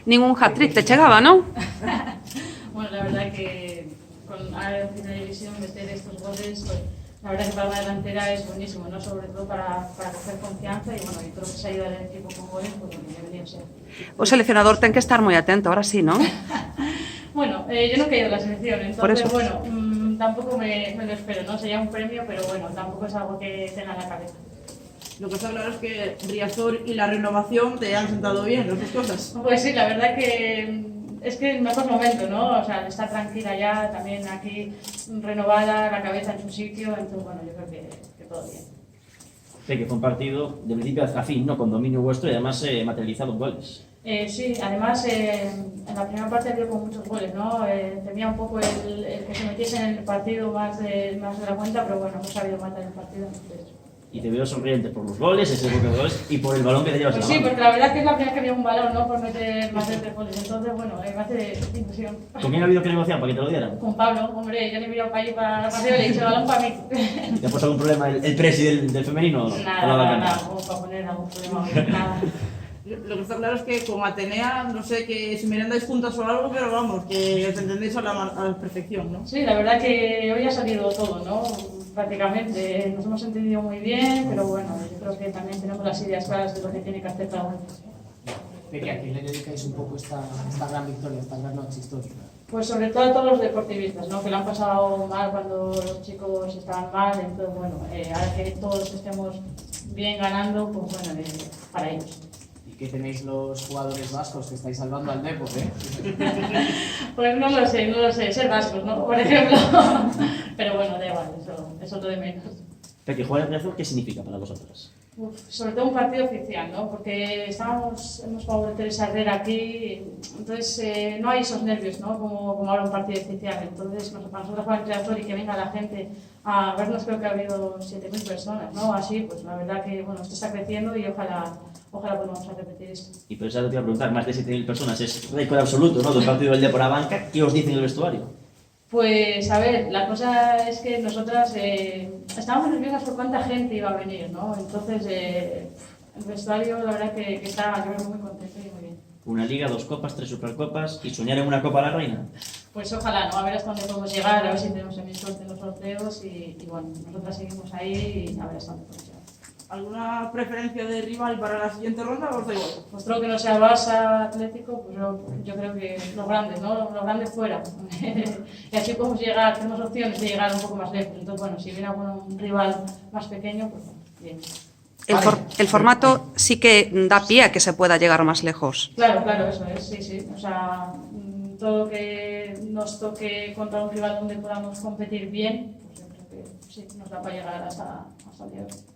ningún hat-trick te chegaba, ¿no? Bueno, la verdad que con AFC Televisión meter estos goles, pues, la verdad que para la delantera es buenísimo, ¿no? Sobre todo para coger confianza y bueno, y todo lo que se ha ido al equipo con goles, pues bueno, bienvenido sea. O seleccionador ten que estar moi atento, ahora sí, ¿no? Bueno, yo no he caído en la selección, Por entonces eso. bueno, tampoco me lo espero, ¿no? Sería un premio, pero bueno, tampoco es algo que tenga en la cabeza. Lo que está claro es que Riazor y la renovación te han sentado bien, las dos cosas. Pues sí, la verdad que es que es el mejor momento, ¿no? O sea, de estar tranquila ya, también aquí renovada, la cabeza en su sitio, entonces bueno, yo creo que todo bien. Sé que fue un partido de principio a fin, ¿no? Con dominio vuestro y además materializado en goles. Sí, además en la primera parte dio con muchos goles, ¿no? Temía un poco el que se metiese en el partido más de la cuenta, pero bueno, hemos sabido matar el partido, entonces... Y te veo sonriente por los goles, ese bloque de goles y por el balón que te llevas Pues en sí, la mano. porque la verdad que es la primera que veo un balón, ¿no? Por meter más de 3 goles, entonces bueno, me hace ilusión. ¿Con quién ha habido que negociar para que te lo dieran? Con Pablo, hombre, yo le he mirado para allí para arriba y le he dicho balón para mí. ¿Te ha puesto algún problema el presi del femenino o no? Nada, como para poner algún problema, nada. Lo que está claro es que con Atenea, no sé que si merendáis juntas o algo, pero vamos, que os entendéis a la perfección, ¿no? Sí, la verdad que hoy ha salido todo, ¿no? Prácticamente nos hemos entendido muy bien, pero bueno, yo creo que también tenemos las ideas claras de lo que tiene que hacer cada uno. Peque, ¿a quién le dedicáis un poco esta gran victoria, esta gran noche histórica? Pues sobre todo a todos los deportivistas, ¿no? Que lo han pasado mal cuando los chicos estaban mal, entonces bueno, ahora que todos estemos bien ganando, pues bueno, para ellos. ¿Y qué tenéis los jugadores vascos que estáis salvando al Depor, Pues no lo sé, ser vascos, ¿no? Por ejemplo. Pero bueno, da igual, eso lo de menos. Peque, jugar en Riazor, ¿qué significa para vosotras? Sobre todo un partido oficial, ¿no? Porque hemos jugado a Teresa Herrera aquí, entonces no hay esos nervios, ¿no? Como ahora un partido oficial. Entonces, para nosotros jugar en Riazor y que venga la gente a vernos, creo que ha habido 7.000 personas, ¿no? Así, pues la verdad que, bueno, esto está creciendo y ojalá podamos repetir esto. Y por eso te iba a preguntar, más de 7.000 personas, es récord absoluto, ¿no? Del partido del Depor a banca, ¿qué os dicen en el vestuario? Pues a ver, la cosa es que nosotras estábamos nerviosas por cuánta gente iba a venir, ¿no? Entonces, el vestuario, la verdad que está, yo creo, muy contento y muy bien. Una liga, 2 copas, 3 supercopas y soñar en una copa a la reina. Pues ojalá, ¿no? A ver hasta dónde podemos llegar, a ver si tenemos mi suerte en los sorteos y bueno, nosotras seguimos ahí y a ver hasta dónde podemos llegar. ¿Alguna preferencia de rival para la siguiente ronda o os da igual? Pues todo lo que no sea Barça, Atlético, pues yo creo que los grandes, ¿no? Los grandes fuera. Y así podemos llegar, tenemos opciones de llegar un poco más lejos. Entonces, bueno, si viene algún rival más pequeño, pues bien. El formato sí que da pie a que se pueda llegar más lejos. Claro, eso es, sí. O sea, todo lo que nos toque contra un rival donde podamos competir bien, pues yo creo que sí, nos da para llegar hasta el día de hoy.